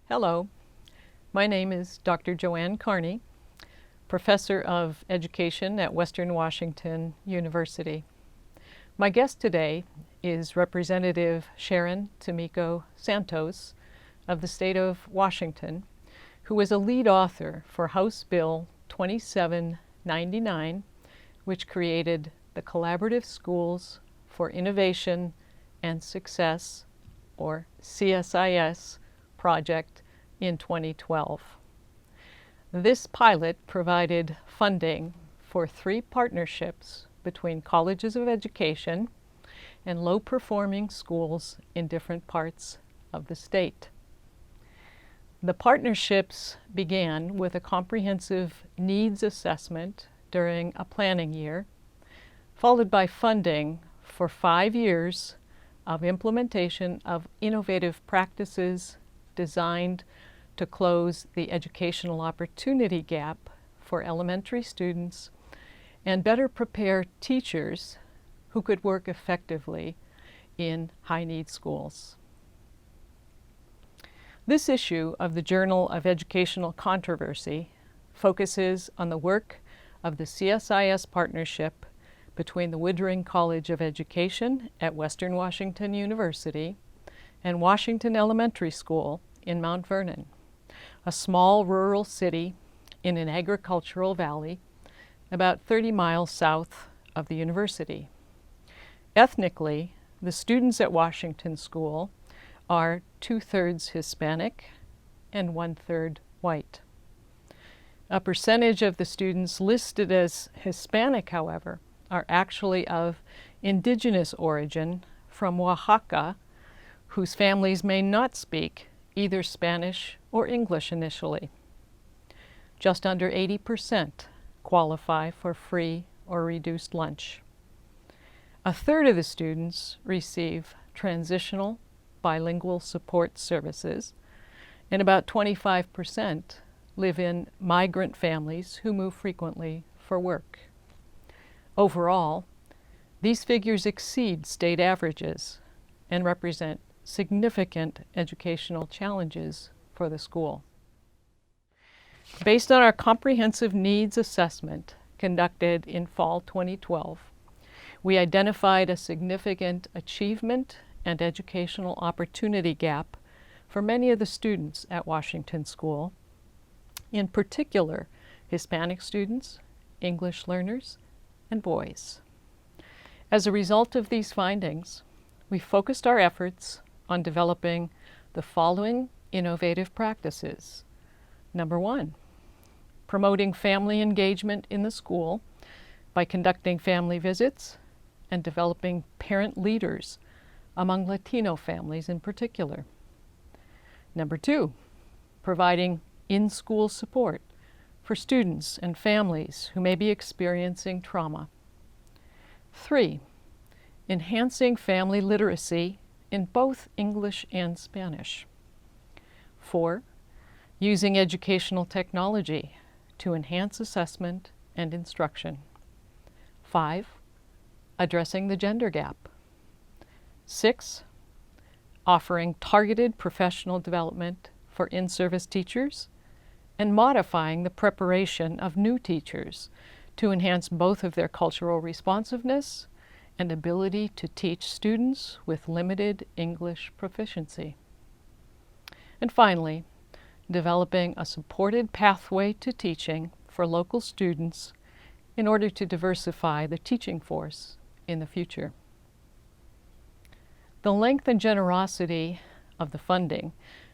Hello, my name is Dr. Joanne Carney, Professor of Education at Western Washington University. My guest today is Representative Sharon Tomiko Santos of the state of Washington, who is a lead author for House Bill 2799, which created the Collaborative Schools for Innovation and Success, or CSIS, project in 2012. This pilot provided funding for 3 partnerships between colleges of education and low-performing schools in different parts of the state. The partnerships began with a comprehensive needs assessment during a planning year, followed by funding for 5 years of implementation of innovative practices designed to close the educational opportunity gap for elementary students and better prepare teachers who could work effectively in high-need schools. This issue of the Journal of Educational Controversy focuses on the work of the CSIS partnership between the Woodring College of Education at Western Washington University and Washington Elementary School in Mount Vernon, a small rural city in an agricultural valley about 30 miles south of the university. Ethnically, the students at Washington School are 2/3 Hispanic and 1/3 white. A percentage of the students listed as Hispanic, however, are actually of indigenous origin from Oaxaca, whose families may not speak either Spanish or English initially. Just under 80% qualify for free or reduced lunch. 1/3 of the students receive transitional bilingual support services, and about 25% live in migrant families who move frequently for work. Overall, these figures exceed state averages and represent significant educational challenges for the school. Based on our comprehensive needs assessment conducted in fall 2012, we identified a significant achievement and educational opportunity gap for many of the students at Washington School, in particular Hispanic students, English learners, and boys. As a result of these findings, we focused our efforts on developing the following innovative practices. Number 1, promoting family engagement in the school by conducting family visits and developing parent leaders among Latino families in particular. Number 2, providing in-school support for students and families who may be experiencing trauma. 3, enhancing family literacy in both English and Spanish. 4, using educational technology to enhance assessment and instruction. 5, addressing the gender gap. 6, offering targeted professional development for in-service teachers and modifying the preparation of new teachers to enhance both of their cultural responsiveness and ability to teach students with limited English proficiency. And finally, developing a supported pathway to teaching for local students in order to diversify the teaching force in the future. The length and generosity of the funding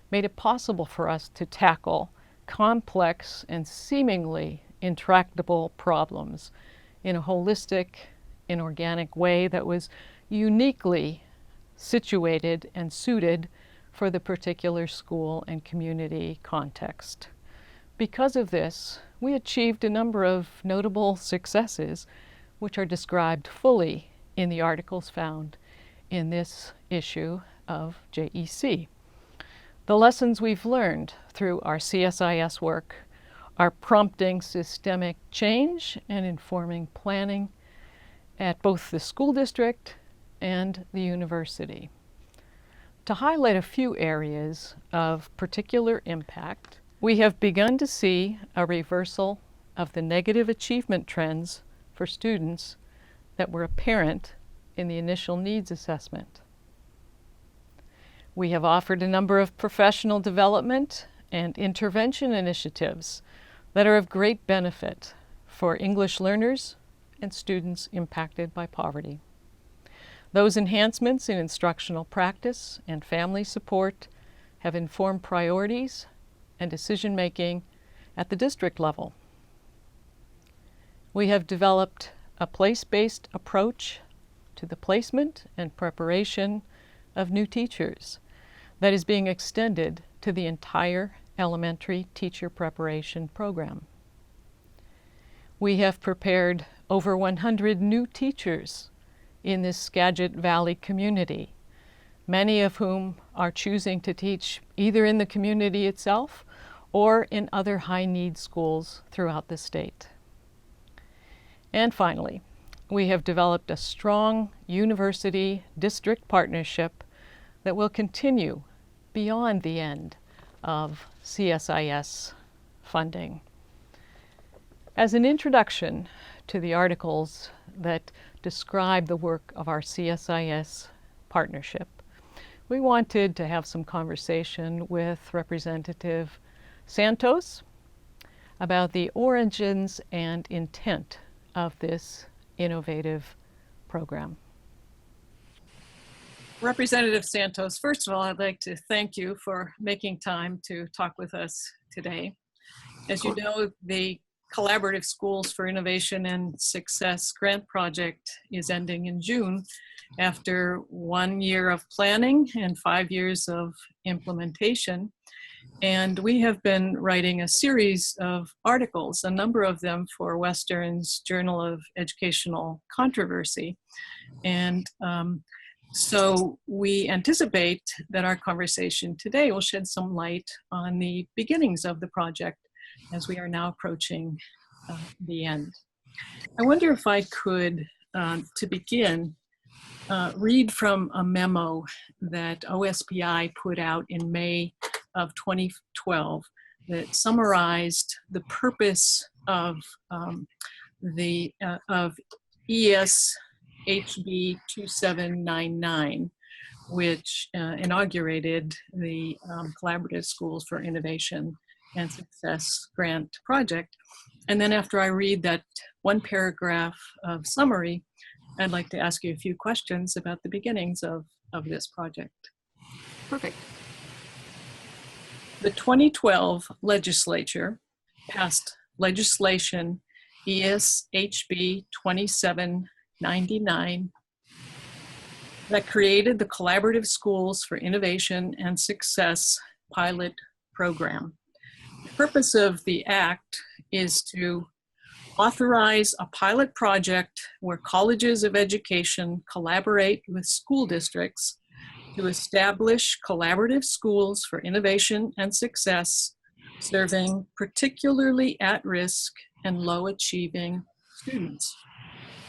made it possible for us to tackle complex and seemingly intractable problems in a holistic and organic way that was uniquely situated and suited for the particular school and community context. Because of this, we achieved a number of notable successes, which are described fully in the articles found in this issue of JEC. The lessons we've learned through our CSIS work are prompting systemic change and informing planning at both the school district and the university. To highlight a few areas of particular impact, we have begun to see a reversal of the negative achievement trends for students that were apparent in the initial needs assessment. We have offered a number of professional development and intervention initiatives that are of great benefit for English learners and students impacted by poverty. Those enhancements in instructional practice and family support have informed priorities and decision-making at the district level. We have developed a place-based approach to the placement and preparation of new teachers that is being extended to the entire elementary teacher preparation program. We have prepared over 100 new teachers in this Skagit Valley community, many of whom are choosing to teach either in the community itself or in other high-need schools throughout the state. And finally, we have developed a strong university-district partnership that will continue beyond the end of CSIS funding. As an introduction to the articles that describe the work of our CSIS partnership, we wanted to have some conversation with Representative Santos about the origins and intent of this innovative program. Representative Santos, first of all, I'd like to thank you for making time to talk with us today. As you know, the Collaborative Schools for Innovation and Success grant project is ending in June after 1 year of planning and 5 years of implementation. And we have been writing a series of articles, a number of them for Western's Journal of Educational Controversy. And so we anticipate that our conversation today will shed some light on the beginnings of the project as we are now approaching the end. I wonder if I could, to begin, read from a memo that OSPI put out in May of 2012 that summarized the purpose of ES-HB 2799, which inaugurated the Collaborative Schools for Innovation and Success grant project. And then after I read that one paragraph of summary, I'd like to ask you a few questions about the beginnings of this project. Perfect. The 2012 legislature passed legislation ES-HB 2799 that created the Collaborative Schools for Innovation and Success pilot program. The purpose of the act is to authorize a pilot project where colleges of education collaborate with school districts to establish collaborative schools for innovation and success, serving particularly at-risk and low-achieving students.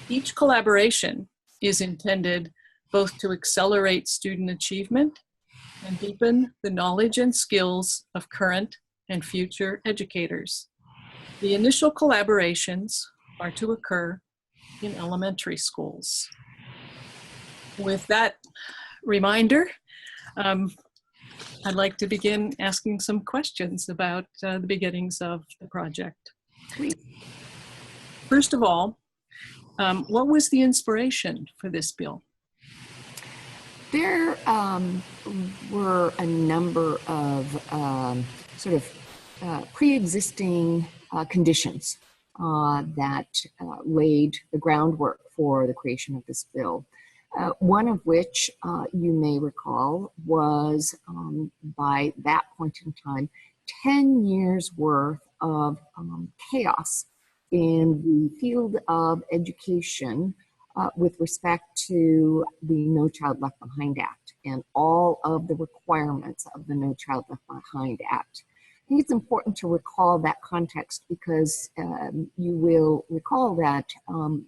Each collaboration is intended both to accelerate student achievement and deepen the knowledge and skills of current and future educators. The initial collaborations are to occur in elementary schools. With that reminder, I'd like to begin asking some questions about the beginnings of the project. Please. First of all, what was the inspiration for this bill? There were a number of pre-existing conditions that laid the groundwork for the creation of this bill. One of which you may recall was, by that point in time, 10 years worth of chaos in the field of education with respect to the No Child Left Behind Act and all of the requirements of the No Child Left Behind Act. I think it's important to recall that context because you will recall that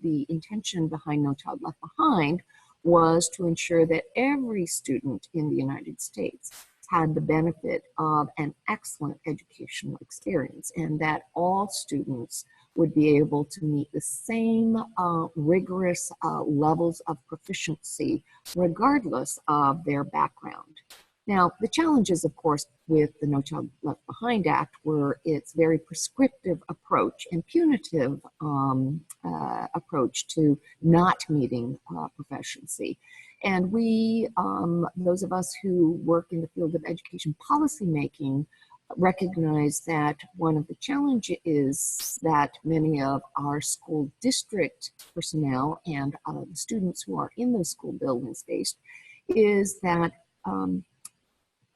the intention behind No Child Left Behind was to ensure that every student in the United States had the benefit of an excellent educational experience, and that all students would be able to meet the same rigorous levels of proficiency regardless of their background. Now, the challenges, of course, with the No Child Left Behind Act were its very prescriptive approach and punitive approach to not meeting proficiency. And we, those of us who work in the field of education policymaking, recognize that one of the challenges is that many of our school district personnel and the students who are in those school buildings based is that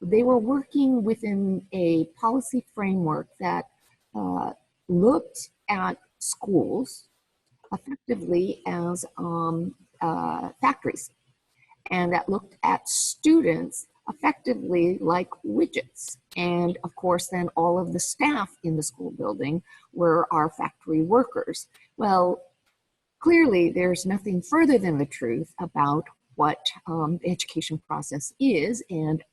they were working within a policy framework that looked at schools effectively as factories, and that looked at students effectively like widgets. And of course, then all of the staff in the school building were our factory workers. Well, clearly there's nothing further than the truth about what the education process is and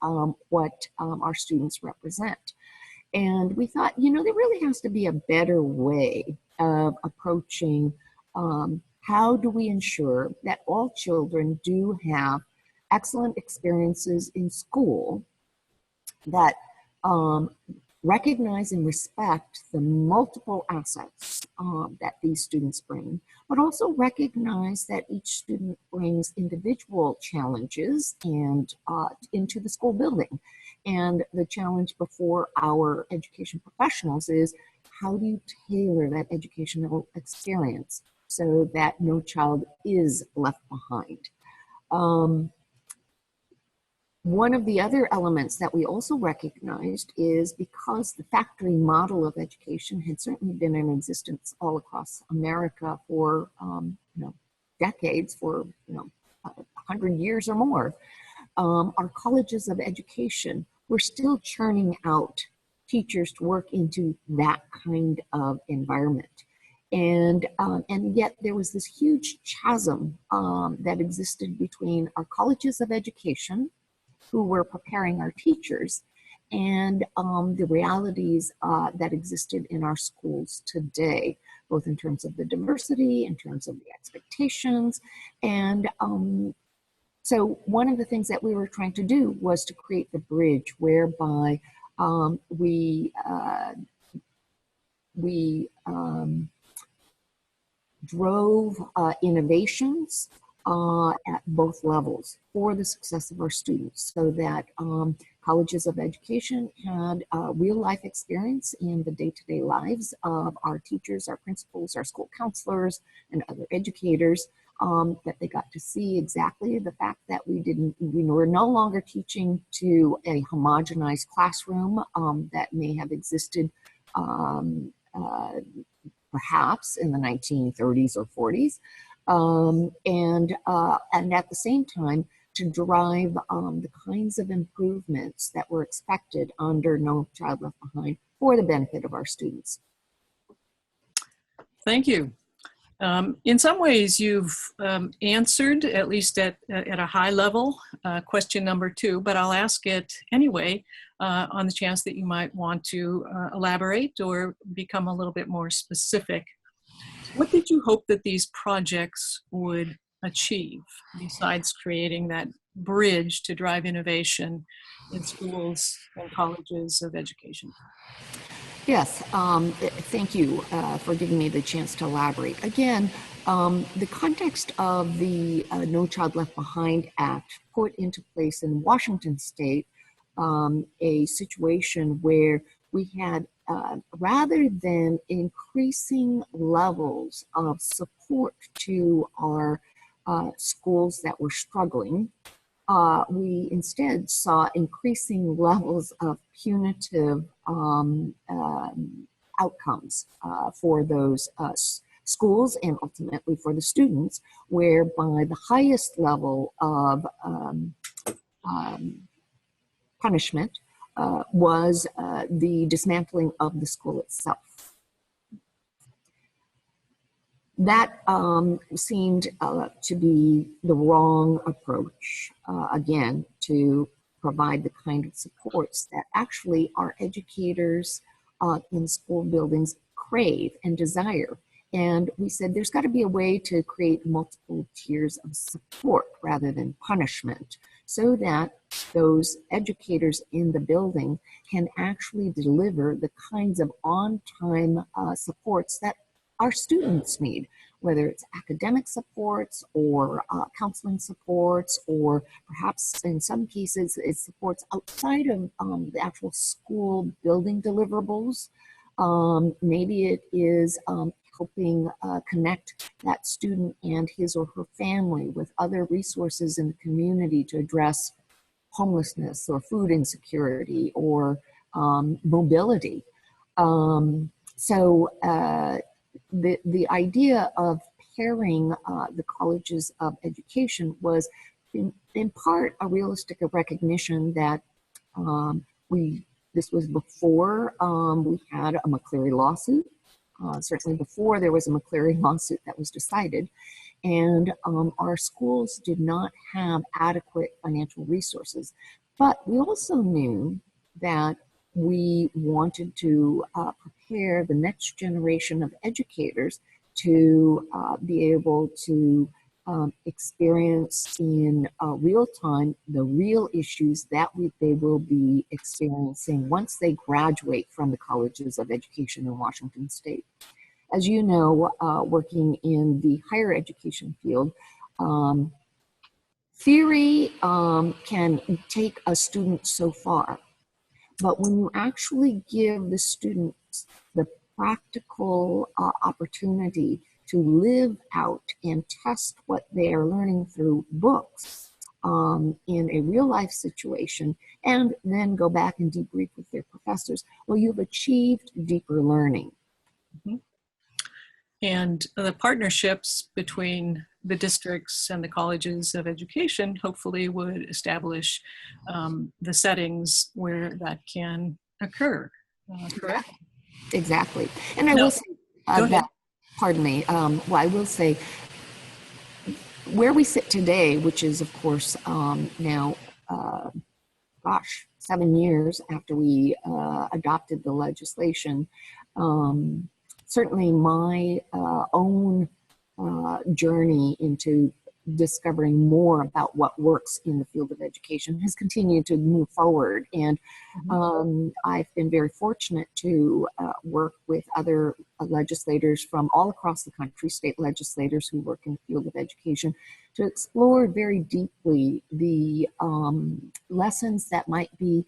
what our students represent. And we thought, you know, there really has to be a better way of approaching how do we ensure that all children do have excellent experiences in school that recognize and respect the multiple assets that these students bring, but also recognize that each student brings individual challenges and into the school building. And the challenge before our education professionals is, how do you tailor that educational experience so that no child is left behind? One of the other elements that we also recognized is, because the factory model of education had certainly been in existence all across America for decades, for 100 years or more, our colleges of education were still churning out teachers to work into that kind of environment. And yet there was this huge chasm that existed between our colleges of education, who were preparing our teachers, and the realities that existed in our schools today, both in terms of the diversity, in terms of the expectations. And so one of the things that we were trying to do was to create the bridge whereby we drove innovations at both levels for the success of our students, so that colleges of education had real life experience in the day-to-day lives of our teachers, our principals, our school counselors, and other educators, that they got to see exactly the fact that we were no longer teaching to a homogenized classroom that may have existed perhaps in the 1930s or 40s. And at the same time, to drive the kinds of improvements that were expected under No Child Left Behind for the benefit of our students. Thank you. In some ways, you've answered, at least at a high level, question number 2, but I'll ask it anyway on the chance that you might want to elaborate or become a little bit more specific. What did you hope that these projects would achieve, besides creating that bridge to drive innovation in schools and colleges of education? Yes, thank you for giving me the chance to elaborate. Again, the context of the No Child Left Behind Act put into place in Washington State a situation where we had, rather than increasing levels of support to our schools that were struggling, we instead saw increasing levels of punitive outcomes for those schools and ultimately for the students, whereby the highest level of punishment was the dismantling of the school itself. That seemed to be the wrong approach, again, to provide the kind of supports that actually our educators in school buildings crave and desire. And we said there's got to be a way to create multiple tiers of support rather than punishment, so that those educators in the building can actually deliver the kinds of on-time supports that our students need, whether it's academic supports or counseling supports, or perhaps in some cases it's supports outside of the actual school building deliverables. Maybe it is helping connect that student and his or her family with other resources in the community to address homelessness or food insecurity or mobility. The idea of pairing the colleges of education was in part a realistic recognition that this was before we had a McCleary lawsuit, certainly before there was a McCleary lawsuit that was decided, and our schools did not have adequate financial resources. But we also knew that we wanted to prepare the next generation of educators to be able to experience in real time the real issues that they will be experiencing once they graduate from the colleges of education in Washington State. As you know, working in the higher education field, theory can take a student so far. But when you actually give the students the practical opportunity to live out and test what they are learning through books in a real life situation, and then go back and debrief with their professors, well, you've achieved deeper learning. Mm-hmm. And the partnerships between the districts and the colleges of education hopefully would establish the settings where that can occur. Correct? Exactly. And I will say that, pardon me, well, I will say where we sit today, which is, of course, now, 7 years after we adopted the legislation, certainly my own journey into discovering more about what works in the field of education has continued to move forward. And I've been very fortunate to work with other legislators from all across the country, state legislators who work in the field of education, to explore very deeply the lessons that might be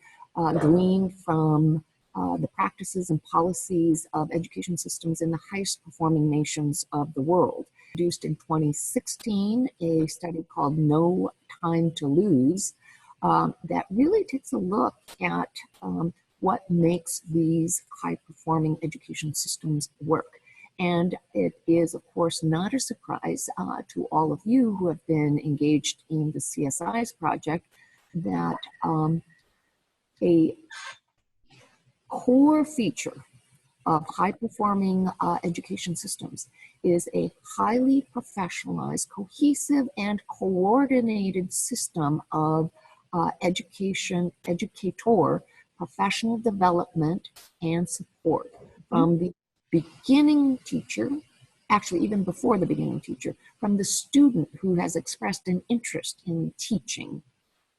gleaned from the practices and policies of education systems in the highest performing nations of the world. Produced in 2016 a study called No Time to Lose that really takes a look at what makes these high performing education systems work. And it is, of course, not a surprise to all of you who have been engaged in the CSI's project that a core feature of high-performing education systems is a highly professionalized, cohesive, and coordinated system of educator, professional development, and support from the beginning teacher, actually even before the beginning teacher, from the student who has expressed an interest in teaching,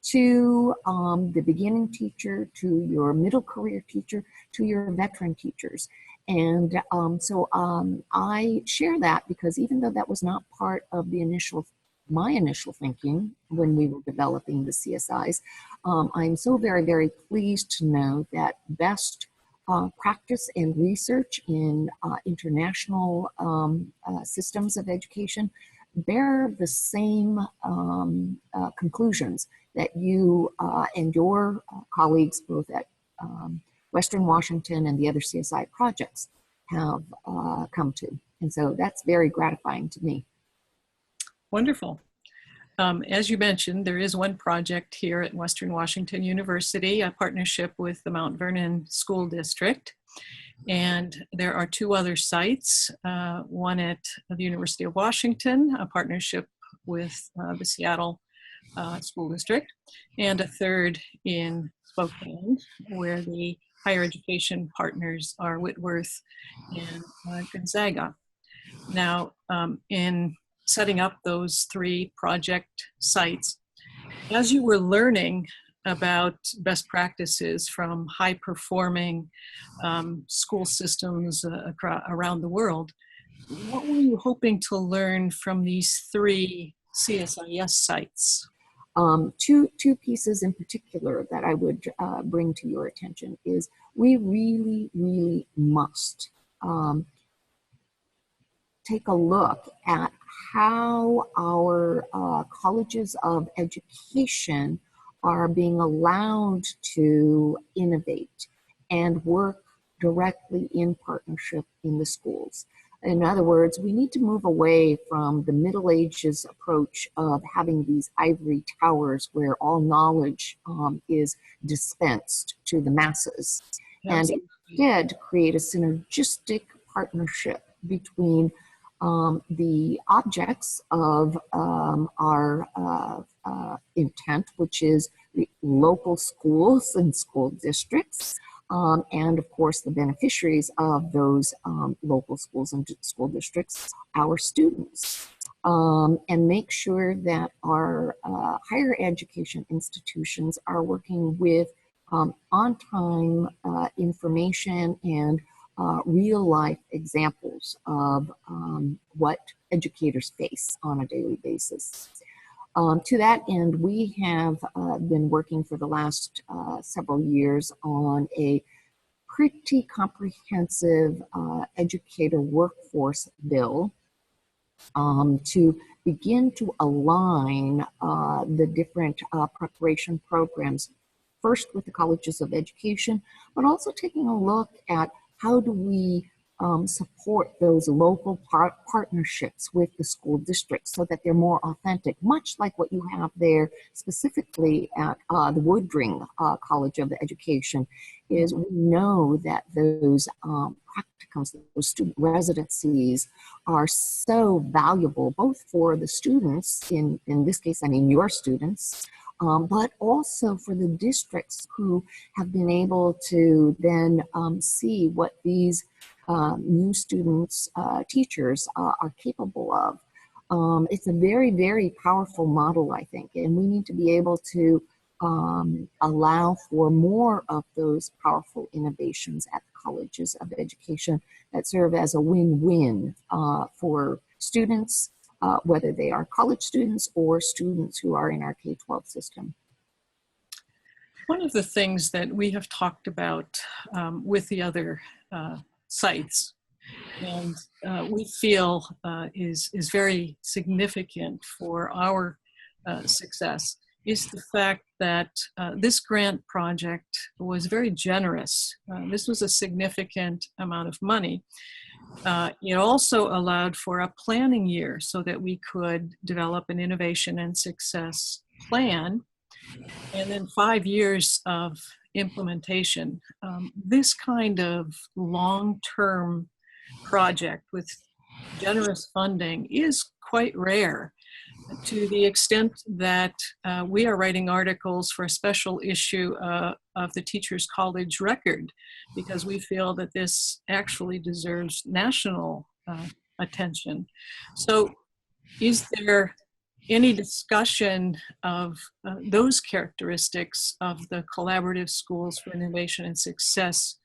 to the beginning teacher, to your middle career teacher, to your veteran teachers. And I share that because even though that was not part of my initial thinking when we were developing the CSIs, I'm so very, very pleased to know that best practice and research in international systems of education bear the same conclusions that you and your colleagues, both at Western Washington and the other CSI projects, have come to. And so that's very gratifying to me. Wonderful. As you mentioned, there is one project here at Western Washington University, a partnership with the Mount Vernon School District. And there are two other sites, one at the University of Washington, a partnership with the Seattle School District, and a third in Spokane, where the higher education partners are Whitworth and Gonzaga. Now, in setting up those three project sites, as you were learning about best practices from high-performing school systems around the world, what were you hoping to learn from these three CSIS sites? Two pieces in particular that I would bring to your attention is we really must take a look at how our colleges of education are being allowed to innovate and work directly in partnership in the schools. In other words, we need to move away from the Middle Ages approach of having these ivory towers where all knowledge is dispensed to the masses, and instead create a synergistic partnership between the objects of our intent, which is the local schools and school districts, and of course the beneficiaries of those local schools and school districts, our students, and make sure that our higher education institutions are working with on-time information and real life examples of what educators face on a daily basis. To that end, we have been working for the last several years on a pretty comprehensive educator workforce bill to begin to align the different preparation programs, first with the colleges of education, but also taking a look at how do we support those local partnerships with the school districts so that they're more authentic, much like what you have there specifically at the Woodring College of Education. Is we know that those practicums, those student residencies are so valuable, both for the students, in this case, I mean your students, but also for the districts who have been able to then see what these new students, teachers are capable of. It's a very powerful model, I think, and we need to be able to allow for more of those powerful innovations at the colleges of education that serve as a win-win for students, whether they are college students or students who are in our K-12 system. One of the things that we have talked about with the other sites, and we feel is very significant for our success, is the fact that this grant project was very generous. This was a significant amount of money. It also allowed for a planning year so that we could develop an innovation and success plan, and then 5 years of implementation. This kind of long-term project with generous funding is quite rare, to the extent that we are writing articles for a special issue of the Teachers College Record, because we feel that this actually deserves national attention. So is there any discussion of those characteristics of the Collaborative Schools for Innovation and Success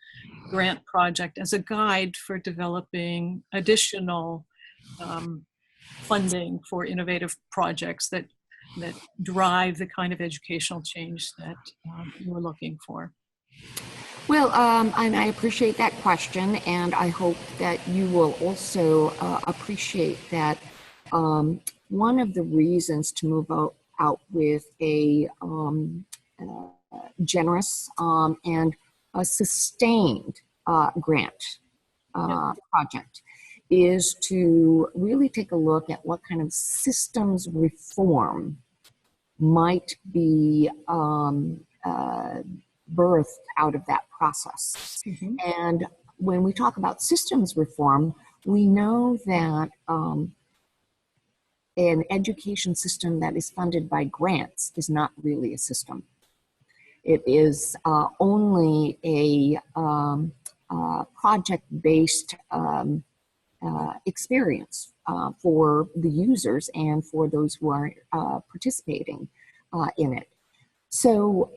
grant project as a guide for developing additional funding for innovative projects that drive the kind of educational change that you're looking for? Well, and I appreciate that question, and I hope that you will also appreciate that one of the reasons to move out with a generous and a sustained grant project is to really take a look at what kind of systems reform might be birthed out of that process. And when we talk about systems reform, we know that an education system that is funded by grants is not really a system. It is only a project-based experience for the users and for those who are participating in it. So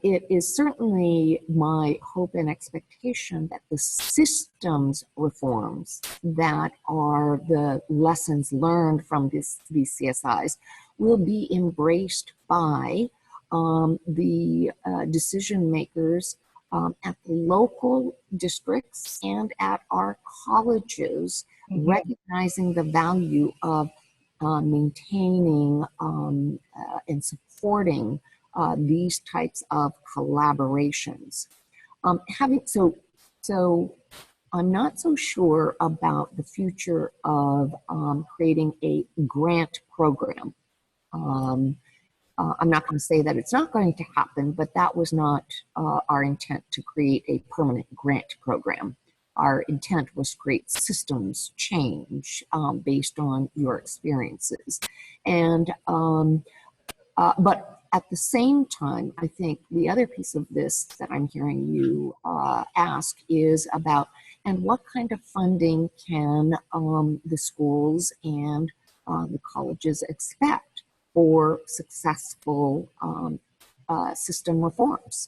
it is certainly my hope and expectation that the systems reforms that are the lessons learned from these CSIs will be embraced by the decision makers at the local districts and at our colleges, recognizing the value of maintaining and supporting these types of collaborations. So I'm not so sure about the future of creating a grant program. I'm not going to say that it's not going to happen, but that was not our intent, to create a permanent grant program. Our intent was to create systems change based on your experiences. And but at the same time, I think the other piece of this that I'm hearing you ask is about, and what kind of funding can the schools and the colleges expect for successful system reforms?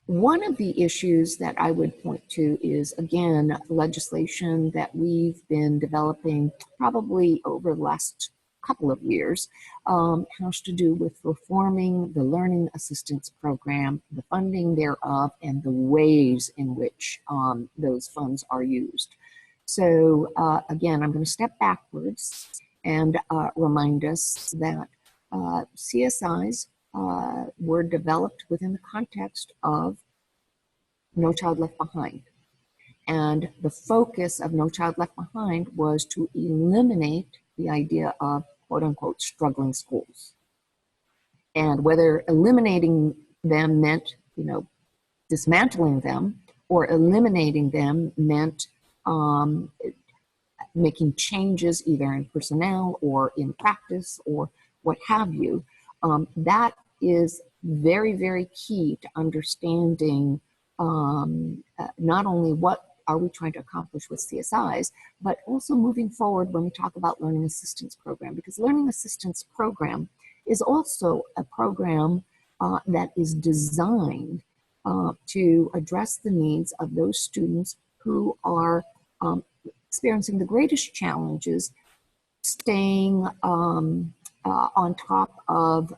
One of the issues that I would point to is, again, legislation that we've been developing probably over the last couple of years, has to do with reforming the Learning Assistance Program, the funding thereof, and the ways in which those funds are used. So again, I'm going to step backwards and remind us that CSIs were developed within the context of No Child Left Behind. And the focus of No Child Left Behind was to eliminate the idea of quote unquote struggling schools. And whether eliminating them meant, dismantling them, or eliminating them meant making changes either in personnel or in practice or what have you, that is very, very key to understanding not only what are we trying to accomplish with CSIs, but also moving forward when we talk about Learning Assistance Program, because Learning Assistance Program is also a program that is designed to address the needs of those students who are experiencing the greatest challenges staying on top of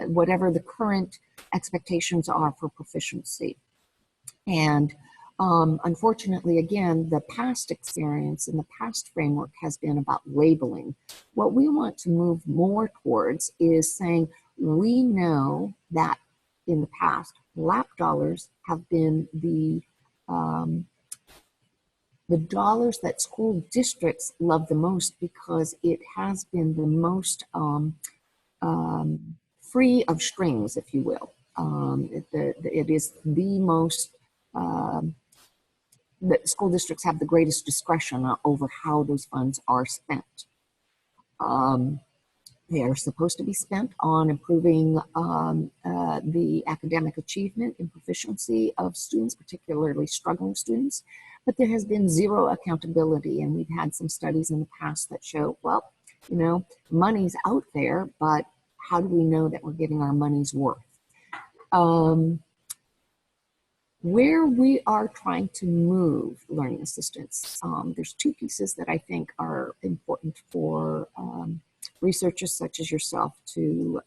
whatever the current expectations are for proficiency. And unfortunately, again, the past experience and the past framework has been about labeling. What we want to move more towards is saying, we know that in the past, LAP dollars have been the dollars that school districts love the most, because it has been the most free of strings, if you will. It is the most, the school districts have the greatest discretion over how those funds are spent. They are supposed to be spent on improving the academic achievement and proficiency of students, particularly struggling students. But there has been zero accountability, and we've had some studies in the past that show, well, money's out there, but how do we know that we're getting our money's worth? Where we are trying to move learning assistance, there's two pieces that I think are important for researchers such as yourself to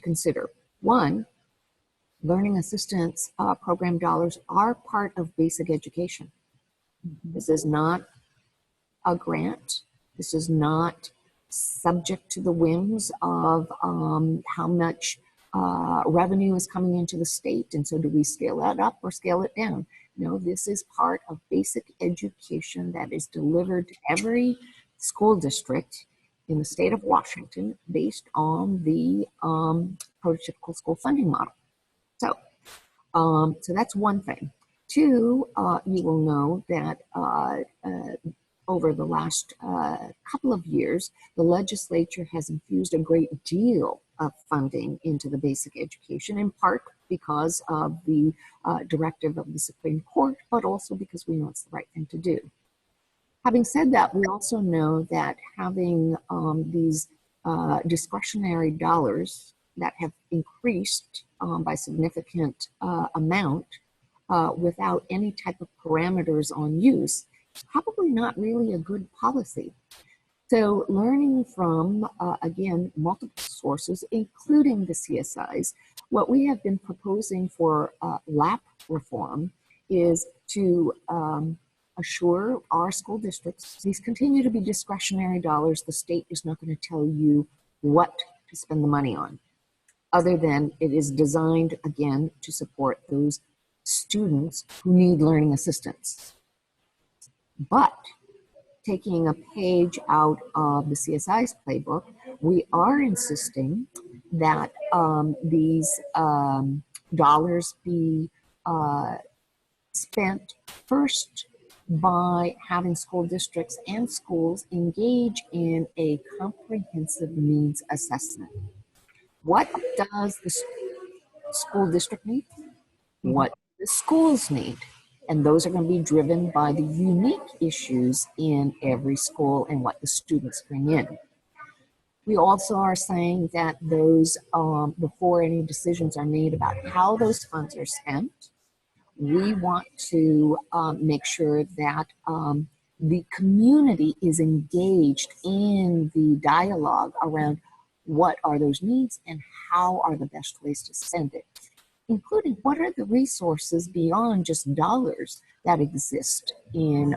consider. One, learning assistance program dollars are part of basic education. This is not a grant. This is not subject to the whims of how much revenue is coming into the state, and so do we scale that up or scale it down? No, this is part of basic education that is delivered to every school district in the state of Washington based on the prototypical school funding model. So, so that's one thing. Two, you will know that over the last couple of years, the legislature has infused a great deal of funding into the basic education, in part because of the directive of the Supreme Court, but also because we know it's the right thing to do. Having said that, we also know that having these discretionary dollars that have increased by significant amount without any type of parameters on use is probably not really a good policy. So learning from, again, multiple sources, including the CSIs, what we have been proposing for LAP reform is to assure our school districts, these continue to be discretionary dollars. The state is not going to tell you what to spend the money on, other than it is designed, again, to support those students who need learning assistance. But taking a page out of the CSI's playbook, we are insisting that these dollars be spent first by having school districts and schools engage in a comprehensive needs assessment. What does the school district need? What the schools need? And those are going to be driven by the unique issues in every school and what the students bring in. We also are saying that those, before any decisions are made about how those funds are spent, we want to make sure that the community is engaged in the dialogue around what are those needs and how are the best ways to spend it, including what are the resources beyond just dollars that exist in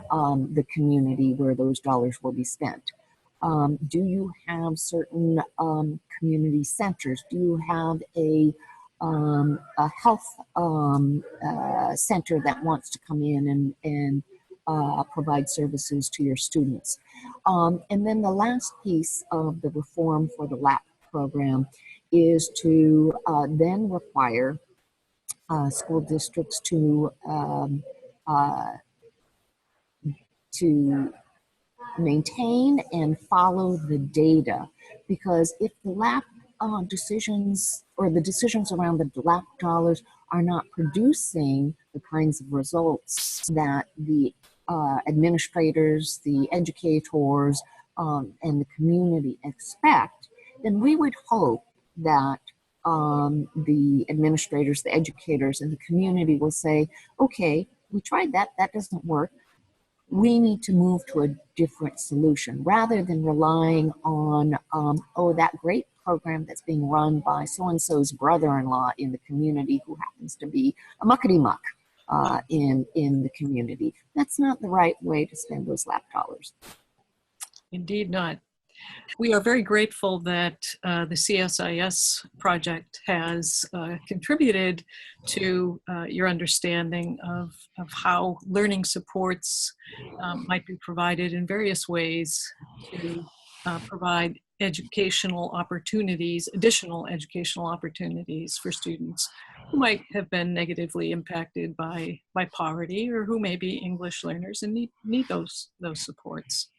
the community where those dollars will be spent. Do you have certain community centers? Do you have a health center that wants to come in and provide services to your students? And then the last piece of the reform for the LAP program is to then require school districts to maintain and follow the data, because if the LAP decisions or the decisions around the LAP dollars are not producing the kinds of results that the administrators, the educators, and the community expect, then we would hope that the administrators, the educators, and the community will say, okay, we tried that, that doesn't work. We need to move to a different solution rather than relying on, oh, that great program that's being run by so-and-so's brother-in-law in the community who happens to be a muckety-muck in the community. That's not the right way to spend those LAP dollars. Indeed not. We are very grateful that the CSIS project has contributed to your understanding of how learning supports might be provided in various ways to provide educational opportunities, additional educational opportunities for students who might have been negatively impacted by poverty, or who may be English learners and need those supports.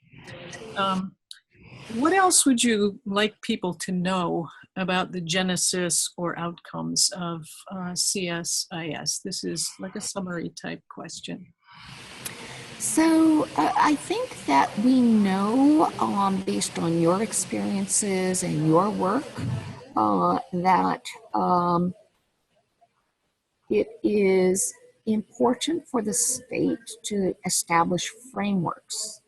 What else would you like people to know about the genesis or outcomes of CSIS? This is like a summary type question. So I think that we know, based on your experiences and your work, that it is important for the state to establish frameworks,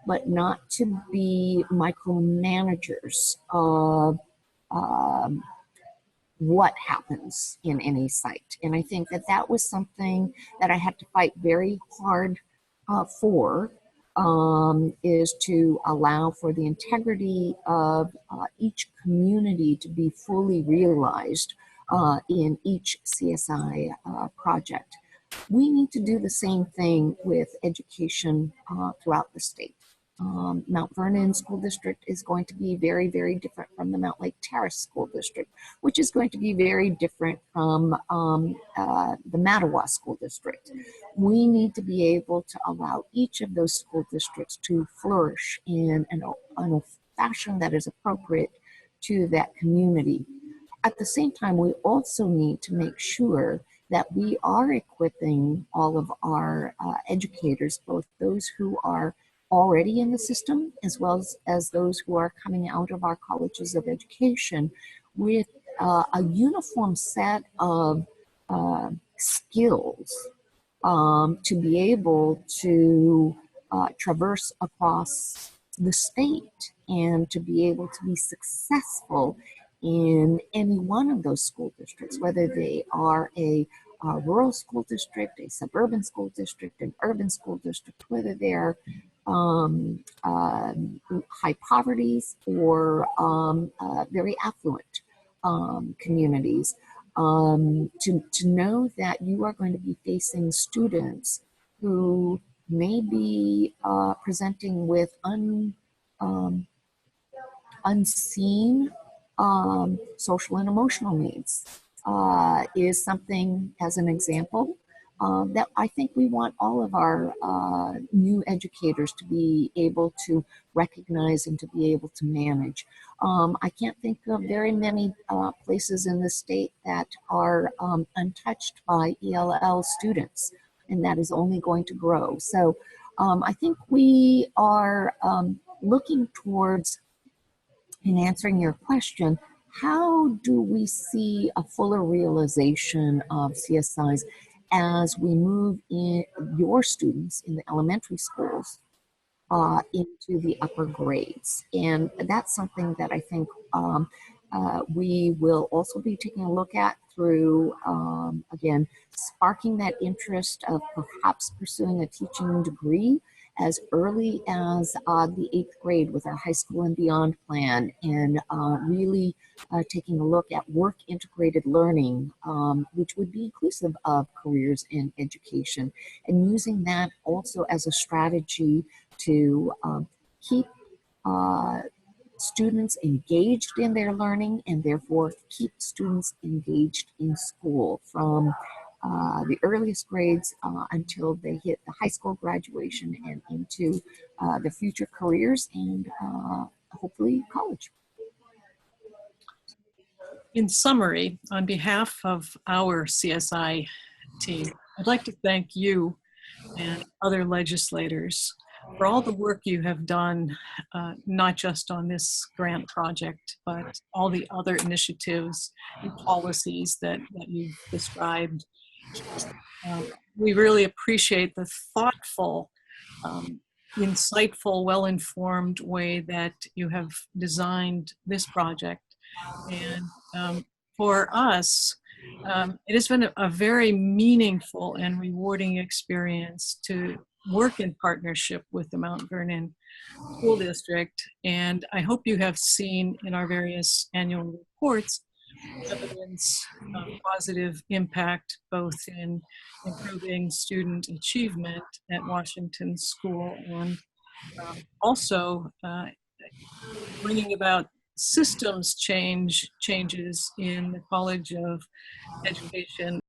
but not to be micromanagers of what happens in any site. And I think that that was something that I had to fight very hard for, is to allow for the integrity of each community to be fully realized in each CSI project. We need to do the same thing with education throughout the state. Mount Vernon School District is going to be very, very different from the Mount Lake Terrace School District, which is going to be very different from the Mattawa School District. We need to be able to allow each of those school districts to flourish in a fashion that is appropriate to that community. At the same time, we also need to make sure that we are equipping all of our educators, both those who are already in the system as well as those who are coming out of our colleges of education, with a uniform set of skills to be able to traverse across the state and to be able to be successful in any one of those school districts, whether they are a rural school district, a suburban school district, an urban school district, whether they're high poverties or very affluent communities. To know that you are going to be facing students who may be presenting with unseen social and emotional needs is something, as an example, that I think we want all of our new educators to be able to recognize and to be able to manage. I can't think of very many places in the state that are untouched by ELL students, and that is only going to grow. So I think we are looking towards, in answering your question, how do we see a fuller realization of CSIs as we move in your students in the elementary schools into the upper grades? And that's something that I think we will also be taking a look at through, again, sparking that interest of perhaps pursuing a teaching degree as early as the 8th grade with our high school and beyond plan, and really taking a look at work integrated learning, which would be inclusive of careers in education, and using that also as a strategy to keep students engaged in their learning and therefore keep students engaged in school from the earliest grades until they hit the high school graduation and into their future careers and hopefully college. In summary, on behalf of our CSI team, I'd like to thank you and other legislators for all the work you have done, not just on this grant project, but all the other initiatives and policies that you've described. We really appreciate the thoughtful, insightful, well-informed way that you have designed this project. And for us, it has been a very meaningful and rewarding experience to work in partnership with the Mount Vernon School District. And I hope you have seen in our various annual reports evidence of positive impact, both in improving student achievement at Washington School and also bringing about systems changes in the College of Education